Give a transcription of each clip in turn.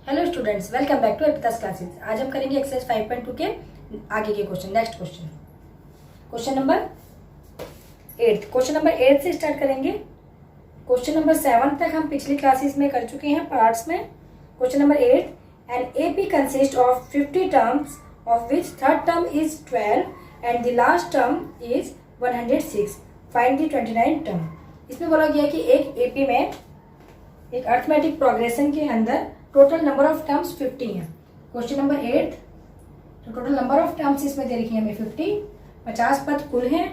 Hello students, welcome back to Arpita's classes. आज हम करेंगे एक्सरसाइज 5.2 के आगे के question. Next question, question number 8। Question number 8 से स्टार्ट करेंगे। क्वेश्चन नंबर 7 तक हम पिछली क्लासेस में कर चुके हैं पार्ट्स में। Question number 8, an AP consist of 50 terms of which third term is 12 and the last term is 106। Find the 29 term. इसमें बोला गया कि एक एपी में, एक अर्थमेटिक प्रोग्रेशन के अंदर टोटल नंबर ऑफ टर्म्स 50 हैं। क्वेश्चन नंबर 8, तो टोटल नंबर ऑफ टर्म्स इसमें दे रखी है हमें 50 पद कुल हैं।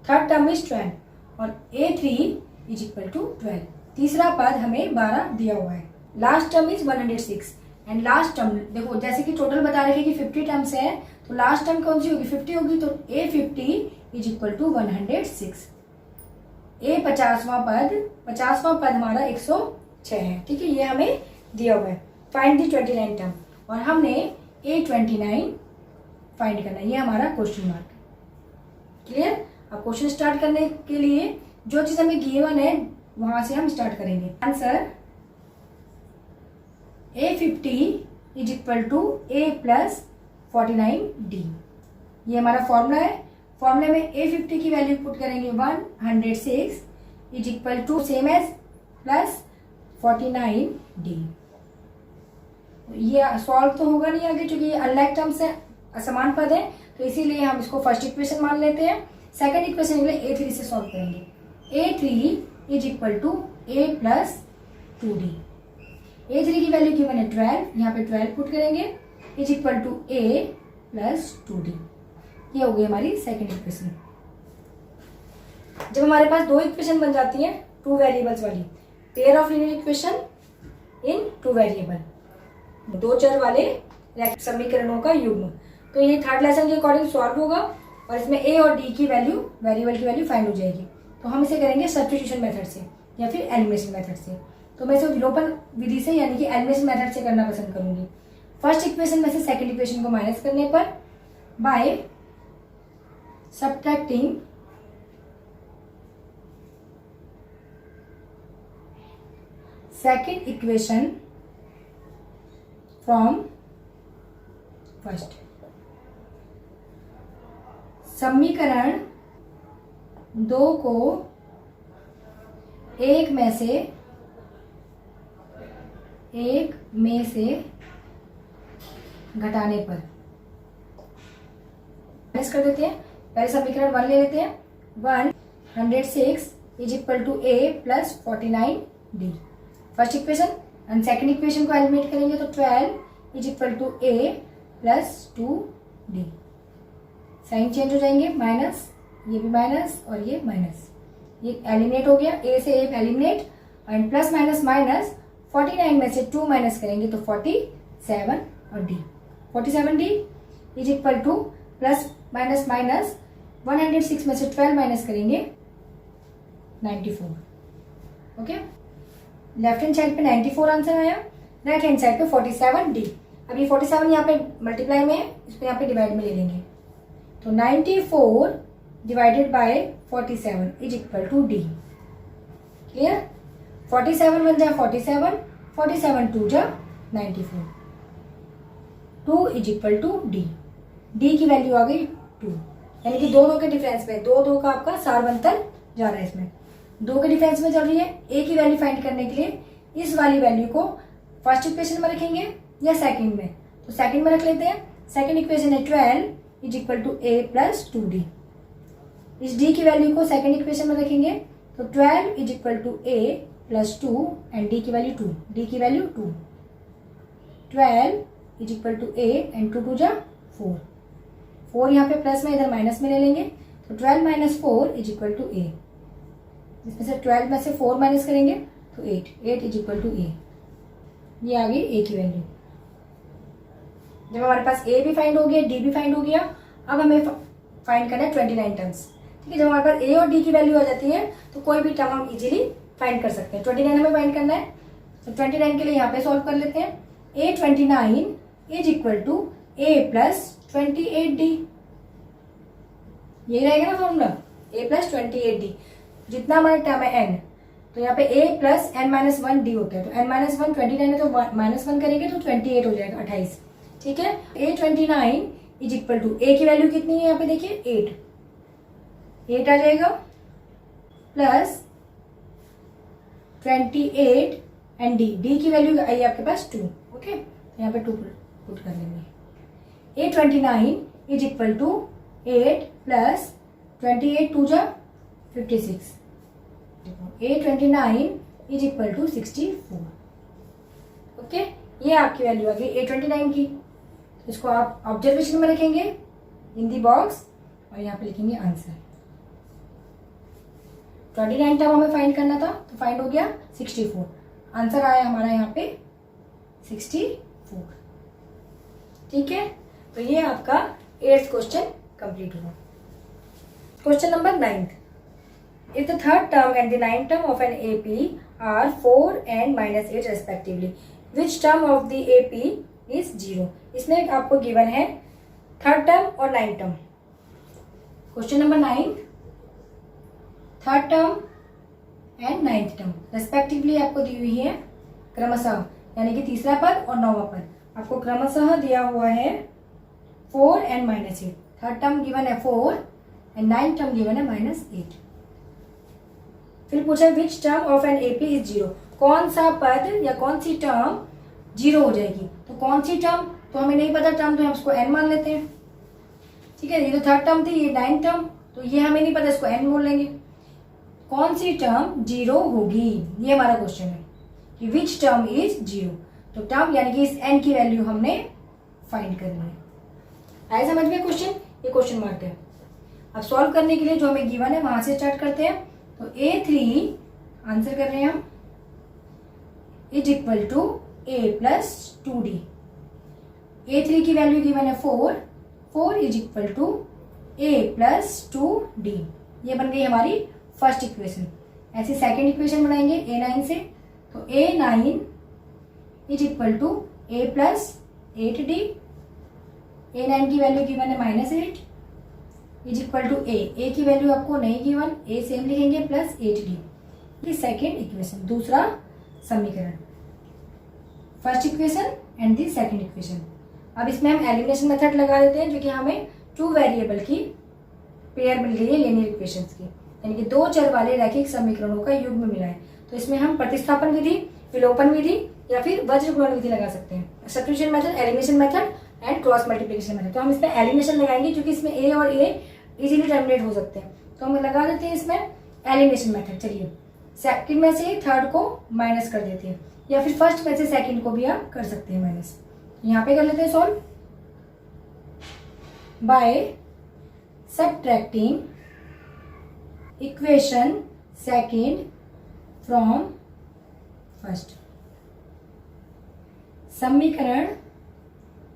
थर्ड टर्म इज 12 और A3 इज इक्वल टू 12। तीसरा पद हमें 12 दिया हुआ है। Last term is 106 and last term देखो, जैसे कि टोटल बता रखे कि 50 टर्म्स है, तो लास्ट टर्म कौन सी होगी? 50 होगी, तो A50 is equal to 106। A 50वां पद हमारा 106 है। ठीक है, ये हमें दिया हुआ है। फाइंड दी 29 टर्म, और हमने A29 फाइंड करना है। ये हमारा क्वेश्चन मार्क। क्लियर? अब क्वेश्चन स्टार्ट करने के लिए जो चीज हमें गिवन है वहां से हम स्टार्ट करेंगे। Answer A50 is equal to A plus 49D। ये हमारा फॉर्मूला है। फॉर्मूले में A50 की वैल्यू पुट करेंगे 106 is equal to same as plus 49D। ये सॉल्व तो होगा नहीं आगे, क्योंकि ये अनलाइक टर्म्स है, असमान पद है, तो इसीलिए हम इसको फर्स्ट इक्वेशन मान लेते हैं। सेकंड इक्वेशन के लिए A3 से सॉल्व करेंगे। A3 is equal to A plus 2D। A3 की वैल्यू गिवन है 12, यहाँ पे 12 पुट करेंगे is equal to A plus 2D। ये हो गई हमारी सेकंड इक्वेशन। जब हमारे पास दो इक्वेशन बन जाती हैं टू वेरिएबल्स वाली, pair of linear equation in two variable, दो चर वाले समीकरणों का युग्म, तो ये थर्ड लेसन के अकॉर्डिंग सॉल्व होगा और इसमें A और D की वैल्यू, वेरिएबल की वैल्यू फाइंड हो जाएगी। तो हम इसे करेंगे सब्स्टिट्यूशन मेथड से या फिर एलिमिनेशन मेथड से। तो मैं इसे विलोपन विधि से यानी कि एलिमिनेशन मेथड से करना पसंद करूंगी। फर्स्ट इक्वेशन में से सेकंड इक्वेशन को माइनस करने पर by subtracting second equation from first, समीकरण 2 को एक में से घटाने पर माइनस कर देते हैं। पहले समीकरण 1 ले लेते हैं। 106 is equal to A plus 49D first equation, and second equation को एलिमिनेट करेंगे तो 12 is equal to A plus 2D। Sign change हो जाएंगे, माइनस, ये भी माइनस और ये माइनस, ये एलिमिनेट हो गया। A से A eliminate and plus minus minus, 49 में से 2 माइनस करेंगे तो 47 और D। 47D is equal two plus minus minus, 106 में से 12 माइनस करेंगे 94। ओके, लेफ्ट हैंड साइड पे 94 आंसर आया, राइट हैंड साइड पे 47D। अब ये 47 यहाँ पे मल्टीप्लाई में है, इसको यहाँ पे डिवाइड में ले लेंगे, तो 94 divided by 47 is equal to D। Clear? 47 बन जाए 47, 47 2 जा 94, 2 is equal to D। D की वैल्यू आ गई 2, यानी कि दो के डिफरेंस में, दो का आपका सारवंतर जा रहा है। इसमें 2 के डिफरेंस में चल रही है। A की वैल्यू फाइंड करने के लिए इस वाली वैल्यू को फर्स्ट इक्वेशन में रखेंगे या सेकंड में, तो सेकंड में रख लेते हैं। सेकंड इक्वेशन है 12 is equal to A plus 2D। इस D की वैल्यू को सेकंड इक्वेशन में रखेंगे तो 12 is equal to A plus 2 and D की वैल्यू 2। D की value 2, 12 is equal to A and 2 2 जा 4। 4 यहाँ पे प्लस में, इधर माइनस में ले लेंगे, तो 12 minus 4 is equal to A। इसमें से 12 में से 4 माइनस करेंगे तो 8 इज इक्वल टू A। ये आ गई A की वैल्यू। जब हमारे पास A भी फाइंड हो गया, D भी फाइंड हो गया, अब हमें फाइंड करना है 29 टर्म्स। ठीक है, जब हमारे पास A और D की वैल्यू आ जाती है तो कोई भी टर्म हम इजीली फाइंड कर सकते हैं। 29 हमें फाइंड करना है, तो 29 के लिए यहाँ पे सॉल्व कर लेते हैं। A29 is equal to A plus 28D। ये रहेगा ना फॉर्मूला, A प्लस 28D। जितना हमारा टर्म है n, तो यहाँ पे a plus n minus 1 d होता है। तो n माइनस 1 29 है तो माइनस 1 करेंगे तो 28 हो जाएगा, 28। ठीक है, a 29 is equal to a की वैल्यू कितनी है यहाँ पे देखिए 8 आ जाएगा, प्लस 28 एंड d की वैल्यू आई आपके पास 2। ओके, यहाँ पे 2 पुट कर लेंगे। a 29 is equal to 8 plus 28 2 जा 56। a 29 is equal to 64। Okay, ये आपकी वैल्यू आ गई a 29 की। इसको आप ऑब्जर्वेशन में रखेंगे इन दी बॉक्स और यहाँ पे लिखेंगे आंसर। 29 टर्म हमें फाइंड करना था तो फाइंड हो गया 64। आंसर आया हमारा यहाँ पे 64। ठीक है, तो ये आपका 8th क्वेश्चन कंप्लीट हुआ। Question number 9th, if the third term and the ninth term of an AP are 4 and minus 8 respectively, which term of the AP is 0? इसमें आपको गिवन है थर्ड टर्म और ninth term. Question number 9, third term and ninth term respectively आपको दी हुई है क्रमशः, यानी कि तीसरा पद और नौवां पद आपको क्रमशः दिया हुआ है 4 and minus 8। Third term given है 4 एंड नाइन्थ टर्म गिवन है -8। फिर पूछा which term of an AP is 0, कौन सा पद या कौन सी टर्म 0 हो जाएगी। तो कौन सी टर्म तो हमें नहीं पता, टर्म तो हम उसको n मान लेते हैं। ठीक है, ये तो थर्ड टर्म थी, ये नाइन्थ टर्म, तो ये हमें नहीं पता, इसको n बोल लेंगे। कौन सी टर्म 0 होगी, ये हमारा क्वेश्चन है कि विच टर्म इज 0। तो टर्म यानी कि इस n की वैल्यू हमने फाइंड करनी है। आए समझ में क्वेश्चन, ये क्वेश्चन मार्क है। अब सॉल्व करने के लिए जो हमें गिवन है वहां से स्टार्ट करते हैं। तो A3 आंसर कर रहे हैं हम is equal to a plus 2d। A3 की वैल्यू गिवन है 4 is equal to a plus 2d। ये बन गई हमारी फर्स्ट इक्वेशन। ऐसे सेकेंड इक्वेशन बनाएंगे A9 से। तो A9 is equal to a plus 8d। A9 की वैल्यू गिवन है -8 इज इक्वल टू a की वैल्यू आपको नहीं गिवन, a सेम लिखेंगे प्लस 8d। ये सेकेंड इक्वेशन, दूसरा समीकरण, first equation and the second equation. अब इसमें हम एलिमिनेशन मेथड लगा देते हैं, जो कि हमें 2 वेरिएबल की पेयर मिल गई है लीनियर इक्वेशंस की, यानी कि 2 चर वाले रैखिक समीकरणों का युग्म मिला है। तो इसमें हम प्रतिस्थापन विधि, विलोपन विधि या फिर वज्र गुणन विधि लगा सकते हैं। Substitution method, elimination method and cross multiplication method. तो हम इसमें एलिमिनेशन लगाएंगे क्योंकि इसमें a और a इजीली टर्मिनेट हो सकते हैं, तो हम लगा देते हैं इसमें एलिमिनेशन मेथड। चलिए, सेकंड में से थर्ड को माइनस कर देते हैं, या फिर फर्स्ट में से सेकंड को भी आप कर सकते हैं माइनस। यहाँ पे कर लेते हैं solve by subtracting equation second from first. समीकरण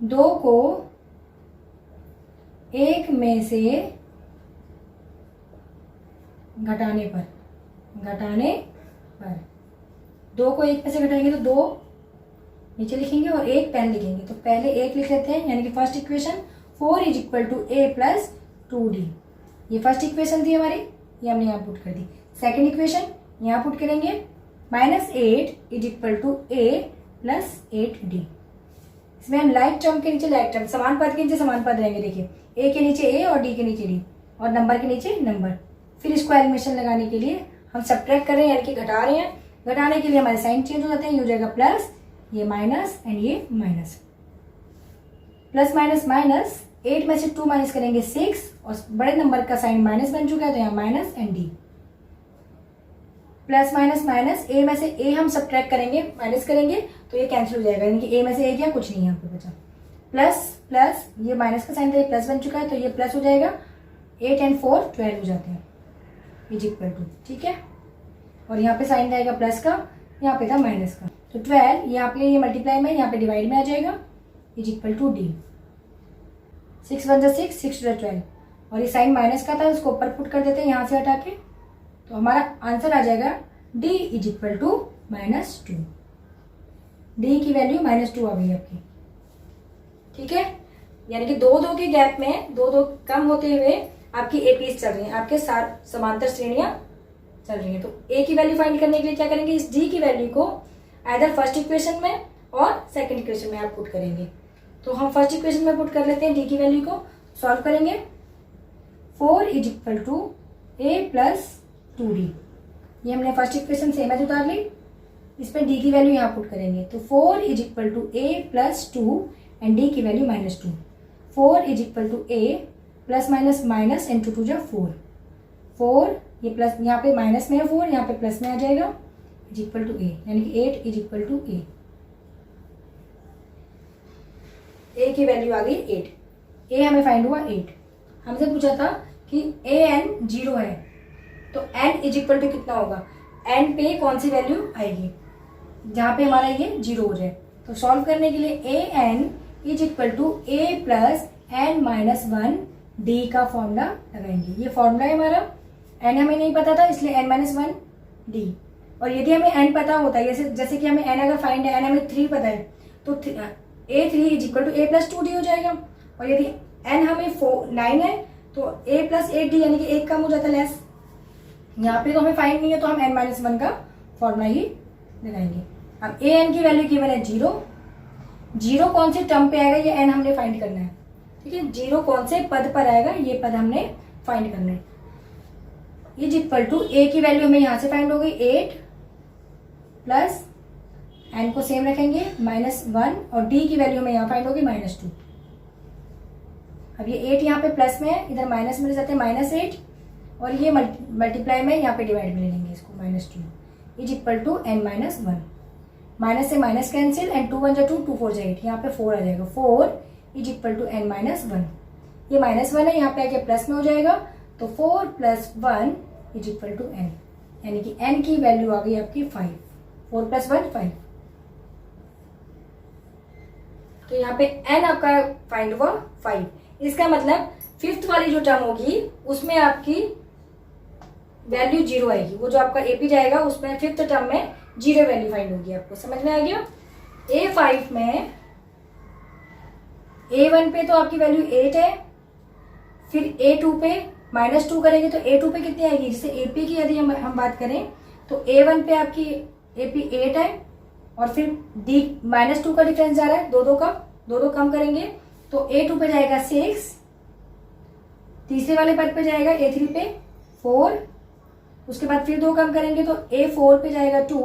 2 को 1 में से घटाने पर 2 को 1 में से घटाएंगे तो 2 नीचे लिखेंगे और 1 पहले लिखेंगे। तो पहले 1 लिख लेते हैं, यानी कि first equation 4 is equal to a plus 2d। ये फर्स्ट इक्वेशन थी हमारी, ये हमने यहाँ पुट कर दी। सेकेंड इक्वेशन यहाँ पुट करेंगे -8 is equal to a plus 8d। इसमें हम लाइक टर्म के नीचे लाइक टर्म, समान पद के नीचे समान पद रहेंगे। देखिए, a के नीचे a और d के नीचे d और नंबर के नीचे नंबर। फिर इसको एलिमिनेशन लगाने के लिए हम सब्ट्रैक्ट कर रहे हैं, यानी कि घटा रहे हैं। घटाने के लिए हमारे साइन चेंज हो जाते हैं, ये हो जाएगा प्लस, ये माइनस एंड ये माइनस। प्लस माइनस माइनस, 8 में से 2 माइनस करेंगे 6 और बड़े नंबर का साइन माइनस बन चुका है, तो यहाँ minus and D. Plus minus minus, a में से a हम सब्ट्रैक्ट करेंगे, माइनस करेंगे तो ये कैंसिल हो जाएगा, यानी कि a में से a गया, कुछ नहीं यहाँ पे बचा। प्लस प्लस, ये माइनस का साइन था, ये प्लस बन चुका है, तो ये प्लस हो जाएगा। 8 एंड 4 12 हो जाते हैं इज इक्वल टू। ठीक है, और यहाँ पे साइन रहेगा प्लस का, यहाँ पे था माइनस का। तो 12 यहाँ पे ये मल्टीप्लाई में, यहाँ पे डिवाइड में आ जाएगा इज इक्वल टू डी। 6 1 जा 6, 6 2 12, और ये साइन माइनस का था, उसको ऊपर पुट कर देते हैं यहाँ से हटा के। तो हमारा आंसर आ जाएगा d is equal to -2। D की वैल्यू -2 आ गई आपकी। ठीक है, यानी कि 2 के गैप में 2 कम होते हुए आपकी एपीज चल रही हैं, आपके साथ समांतर श्रेणियां चल रही है। तो ए की वैल्यू फाइंड करने के लिए क्या करेंगे, इस डी की वैल्यू को आइदर फर्स्ट इक्वेशन में और सेकंड इक्वेशन में आप पुट करेंगे। तो हम फर्स्ट इक्वेशन में पुट कर लेते हैं डी की वैल्यू को, सॉल्व करेंगे। 4 is equal to A plus 2d, ये हमने फर्स्ट इक्वेशन से में उतार ली, इस पर डी की वैल्यू यहाँ पुट करेंगे। तो 4 is equal to A plus 2 and d की value -2। 4 is equal to A plus minus minus into 2 जा 4, 4 ये प्लस यहाँ पे माइनस में है 4, यहाँ पे प्लस में आ जाएगा, इज इक्वल टू ए, यानी कि 8 इज इक्वल टू ए। ए की वैल्यू आ गई 8, ए हमें फाइंड हुआ 8। हमसे पूछा था कि ए एन 0 है, तो एन इज इक्वल टू कितना होगा, एन पे कौन सी वैल्यू आएगी जहाँ पे हमारा ये 0 हो जाए। तो सॉल्व करने के लिए a n is equal to A plus n minus 1 d का फॉर्मूला लगाएंगे। ये फॉर्मूला है हमारा, एन हमें नहीं पता था इसलिए एन माइनस 1 डी, और यदि हमें एन पता होता है जैसे कि हमें एन अगर फाइंड है, एन हमें 3 पता है, तो A 3 is equal to A plus 2 D हो जाएगा। और यदि एन हमें 9 है तो ए प्लस 8 डी, यानी कि 1 कम हो जाता है लेस। यहाँ पे तो हमें फाइंड नहीं है, तो हम एन माइनस 1 का फॉर्मूला ही लगाएंगे। अब ए एन की वैल्यू गिवन है 0, 0 कौन से टर्म पे आएगा ये एन हमने फाइंड करना है, ठीक है। 0 कौन से पद पर आएगा ये पद हमने फाइंड करना है। इज इक्वल टू ए की वैल्यू हमें यहाँ से फाइंड हो गई 8 प्लस एन को सेम रखेंगे -1, और डी की वैल्यू हमें यहाँ फाइंड होगी -2। अब ये 8 यहाँ पे प्लस में है, इधर माइनस में ले जाते हैं -8, और ये मल्टीप्लाई में यहाँ पे डिवाइड में ले लेंगे इसको -2 is equal to n minus 1। Minus से माइनस कैंसिल एंड 2 1 जा 2, 2 4 जा 8, यहाँ पे 4 आ जाएगा। 4 is equal to n minus 1, ये -1 है यहाँ पे आके प्लस में हो जाएगा, तो 4 plus 1 is equal to n, यानी कि n की वैल्यू आ गई आपकी 5। 4 प्लस 1 5, तो यहाँ पे n आपका फाइंड हुआ 5। इसका मतलब फिफ्थ वाली जो टर्म होगी उसमें आपकी वैल्यू 0 आएगी, वो जो आपका एपी जाएगा उसमें फिफ्थ टर्म में 0 वैल्यू फाइंड होगी। आपको समझ में आ गया। A5 में A1 पे तो आपकी वैल्यू 8 है, फिर A2 पे -2 करेंगे तो A2 पे कितनी आएगी, जैसे AP की यदि हम बात करें तो A1 पे आपकी AP 8 है, और फिर D -2 का डिफरेंस जा रहा है, दो कम करेंगे तो A2 पे जाएगा 6, तीसरे वाले पद पे जाएगा A3 पे 4, उसके बाद फिर 2 कम करेंगे तो A4 पे जाएगा 2,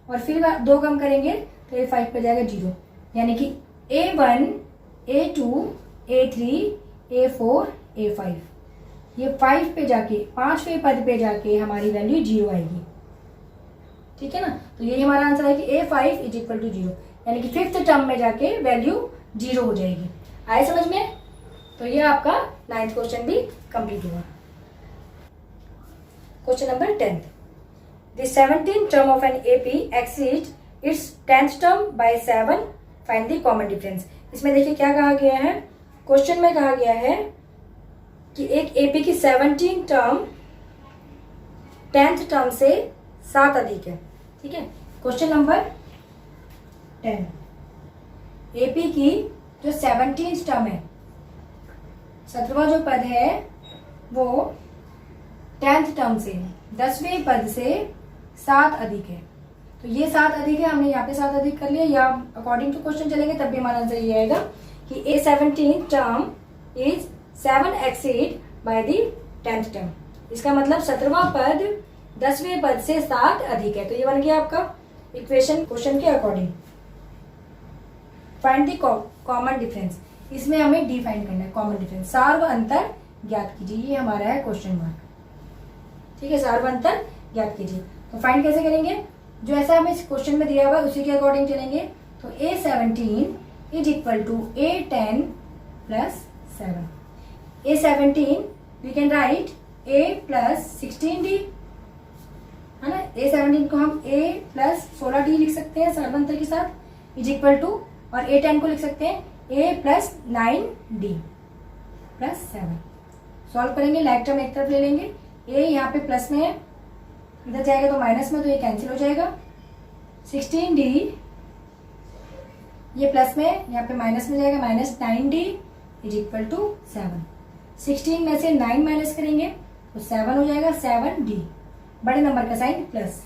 और फिर 2 कम करेंगे तो A5 पे जाएगा 0, यानी कि A1 A2 A3 A4 A5, ये 5 पे जाके 5वें पद पे जाके हमारी वैल्यू 0 आएगी, ठीक है ना। तो यही हमारा आंसर है कि A5 इज इक्वल टू 0, यानी कि फिफ्थ टर्म में जाके वैल्यू 0 हो जाएगी। आए समझ में। तो ये आपका 9th क्वेश्चन भी कंप्लीट हुआ। Question number 10, the 17th term of an AP exceeds its 10th term by 7, find the common difference. इसमें देखिए क्या कहा गया है, क्वेश्चन में कहा गया है कि एक AP की 17 टर्म 10th टर्म से 7 अधिक है, ठीक है। क्वेश्चन नंबर 10, AP की जो 17th टर्म है, 17वां जो पद है वो 10th टर्म से 10वें पद से 7 अधिक है। तो ये 7 अधिक है, हमने यहाँ पे 7 अधिक कर लिया, या अकॉर्डिंग टू क्वेश्चन चलेंगे तब भी हमारा आंसर ये आएगा कि A 17th term is 7 exceed by the 10th term. इसका मतलब 17वां पद 10वें पद से 7 अधिक है। तो ये बन गया आपका इक्वेशन क्वेश्चन के according. Find the common difference, इसमें हमें डी फाइंड करना है, कॉमन डिफरेंस, सार व अंतर ज्ञात कीजिए, ये हमारा है क्वेश्चन मार्क, ठीक है। सार व अंतर ज्ञात कीजिए, तो फाइंड कैसे करेंगे, जो ऐसा हमें इस क्वेश्चन में दिया हुआ है उसी के अकॉर्डिंग चलेंगे। तो A17 is equal to A10 plus 7। A17 we can write A plus 16D, है ना। A17 को हम A प्लस 16D लिख सकते हैं सार व अंतर के साथ, इज इक्वल टू, और A10 को लिख सकते हैं A plus 9D plus 7। Solve करेंगे, लाइक टर्म एक तरफ ले लेंगे, A यहाँ पे प्लस में है, इधर जाएगा तो माइनस में, तो ये कैंसिल हो जाएगा। 16D ये प्लस में, यहाँ पे माइनस में जाएगा, -9D इज इक्वल टू 7। 16 में से 9 माइनस करेंगे तो 7 हो जाएगा, 7D बड़े नंबर का sign plus,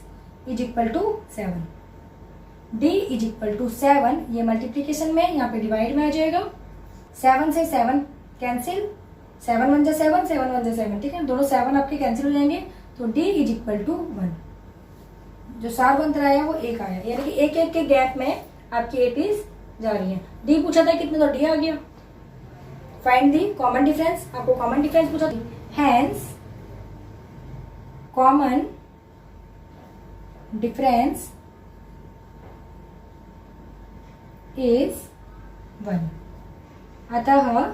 is equal to 7। d is equal to 7, ये मल्टीप्लीकेशन में यहाँ पे डिवाइड में आ जाएगा। 7 से 7 कैंसिल, 7 1 जा 7, 7 1 जा 7, ठीक है, दोनों 7 आपके कैंसिल हो जाएंगे। तो d इज इक्वल टू 1, जो सार अंतर आया वो 1 आया, यानी कि एक एक के गैप में आपकी एपीज जा रही है। डी पूछा था कितने, तो डी आ गया। फाइंड दी कॉमन डिफरेंस, आपको कॉमन डिफरेंस पूछा था, हैंस कॉमन डिफरेंस इज 1। अतः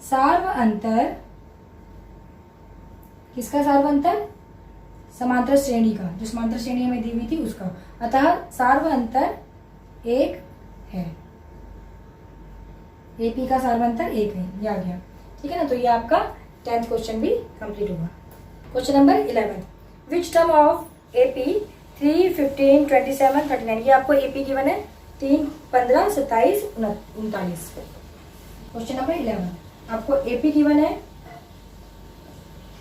सार्व अंतर, किसका सार्व अंतर? समांतर श्रेणी का, जो समांतर श्रेणी हमें दी हुई थी उसका। अतः सार्व अंतर 1 है, एपी का सार्व अंतर 1 है, ये आ गया, ठीक है ना। तो ये आपका 10th क्वेश्चन भी कंप्लीट होगा। Question number 11, which term of AP 3, 15, 27, 39, ये आपको एपी गिवन है 3, 15, 27, 39। क्वेश्चन नंबर 11, आपको एपी गिवन है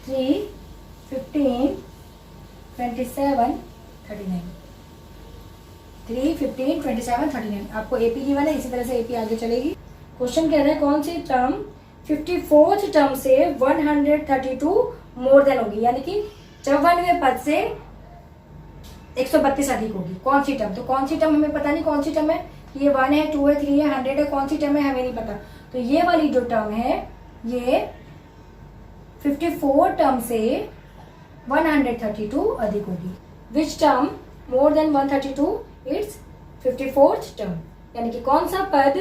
3, 15, 27, 39, 3, 15, 27, 39 आपको एपी गिवन है। इसी तरह से एपी आगे चलेगी। क्वेश्चन कह रहा है कौन सी टर्म 54th टर्म से 132 मोर देन होगी, यानी कि 54वें पद से 132 अधिक होगी। कौन सी टर्म? तो कौन सी टर्म हमें पता नहीं कौन सी टर्म है, ये 1 है, 2 है, 3 है, 100 है, कौन सी टर्म है हमें नहीं पता। तो ये वाली जो टर्म है ये 54 टर्म से 132 अधिक होगी। Which term more than 132, it's 54th term, यानी कि कौन सा पद,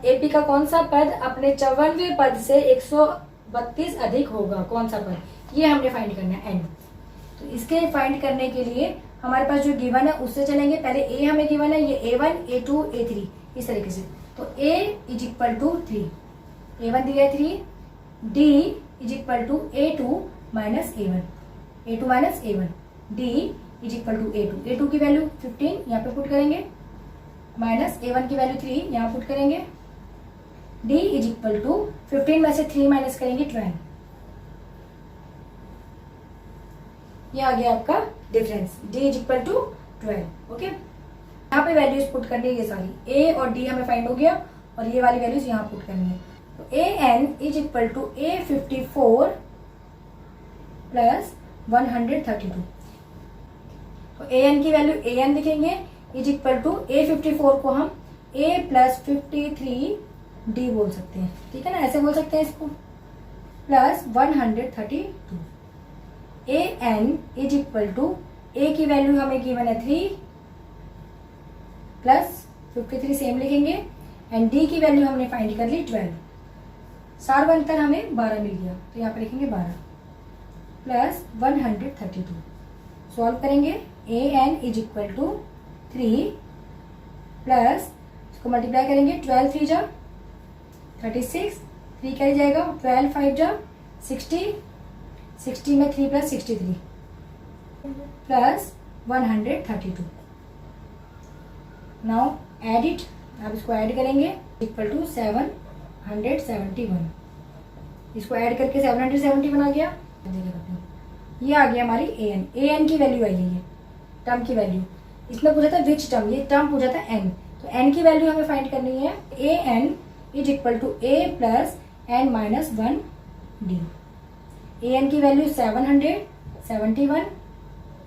एपी का कौन सा पद अपने 54वें पद से 132 अधिक होगा, कौन सा पद, ये हमने फाइंड करना है, एन। तो इसके फाइंड करने के लिए हमारे पास जो गिवन है उससे चलेंगे। पहले ए हमें गिवन है, ये A1, A2, A3 इस तरीके से। तो A is equal to 3, A1 दिया है 3, D is equal to A2 minus A1, A2 minus A1, D is equal to A2, A2 की वैल्यू 15 यहाँ पे पुट करेंगे, माइनस A1 की वैल्यू 3 यहाँ पुट करेंगे, D इज इक्वल टू 15 में से 3 माइनस करेंगे 12, ये आ गया आपका difference, D is equal to 12। Okay, यहाँ पे वैल्यूज पुट करनी है, ये सारी A और D हमें फाइंड हो गया, और ये वाली वैल्यूज यहाँ पुट करनी है। तो AN is equal to A54 plus 132। तो AN की वैल्यू AN लिखेंगे इज इक्वल टू A54 को हम A प्लस 53D बोल सकते हैं, ठीक है ना, ऐसे बोल सकते हैं इसको, plus 132। AN is equal to A की वैल्यू हमें गिवन है 3 प्लस 53 सेम लिखेंगे, एंड D की वैल्यू हमने फाइंड कर ली 12, सार्व अंतर हमें 12 मिल गया, तो यहाँ पे लिखेंगे 12 प्लस 132। सॉल्व करेंगे, AN is equal to 3 plus, इसको मल्टीप्लाई करेंगे, 12 3 जा 36, 3 कैरी जाएगा, 12 5 जा 60, 60 में 3 plus 63 plus 132। Now add it, अब इसको ऐड करेंगे, इक्वल टू 771, इसको ऐड करके 771 आ गया। ये आ गया हमारी AN की वैल्यू आई है, ये टर्म की वैल्यू। इसमें पूछा था विच टर्म, ये टर्म पूछा था N, तो N की वैल्यू हमें फाइंड करनी है। AN is equal to A plus N minus 1D। AN की value 771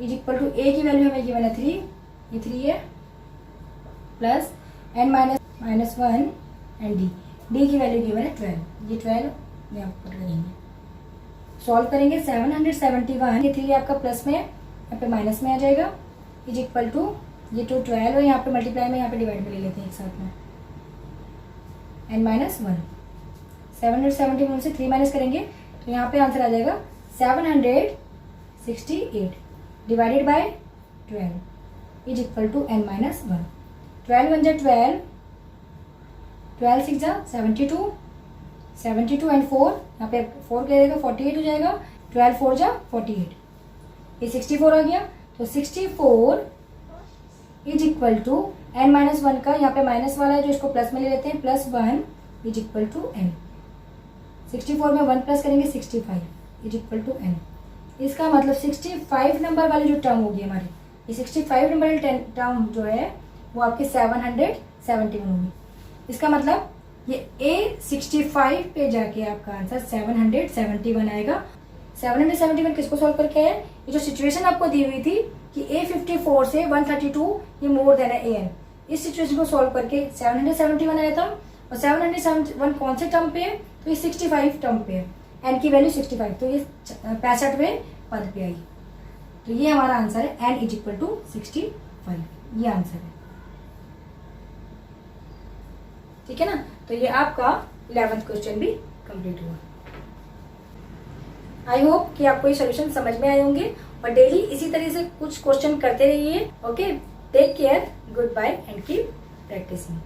is equal to A की वैल्यू हमें गिवन है 3, ये 3 है, plus N minus 1 and D की वैल्यू गिवन है 12, ये 12 यहाँ पुट करेंगे, सॉल्व करेंगे। 771, ये 3 आपका प्लस में है, यहाँ पे माइनस में आ जाएगा, इज इक्वल टू ये 12 है, यहाँ पे मल्टीप्लाई में, यहाँ पे डिवाइड में ले लेते हैं एक साथ में, N माइनस 1। 771 से 3 माइनस करेंगे तो यहाँ पे आंसर आ जाएगा 768 divided by 12 is equal to N minus 1। 12 1 जा 12, 12 6 जा 72, 72 एंड 4, यहाँ पे 4 क्या जाएगा 48 हो जाएगा, 12 4 जा 48, ये 64 आ गया। तो 64 is equal to N minus 1 का, यहाँ पे माइनस वाला है जो इसको प्लस में ले लेते हैं, plus 1 is equal to N। 64 में 1 प्लस करेंगे 65, इज इक्वल टू n। इसका मतलब 65 नंबर वाली जो टर्म होगी हमारी, ये 65 नंबर वाली टर्म जो है वो आपके 771 होगी। इसका मतलब ये A65 पे जाके आपका आंसर 771 आएगा। 771 किसको सॉल्व करके है? ये जो सिचुएशन आपको दी हुई थी कि A54 से 132 ये मोर देन है AN, इस सिचुएशन को सॉल्व करके 771 आया था। और 771 कौन से टर्म पे है? तो ये 65 टर्म पे है, n की वैल्यू 65, तो ये 65वें पद पे आएगी। तो ये हमारा आंसर है n इज इक्वल टू 65, ये आंसर है। ठीक है ना? तो ये आपका 11th क्वेश्चन भी कंप्लीट हुआ। आई होप कि आपको ये सोल्यूशन समझ में आए होंगे और डेली इसी तरह से कुछ क्वेश्चन करते रहिए। Okay, take care, goodbye and keep practising.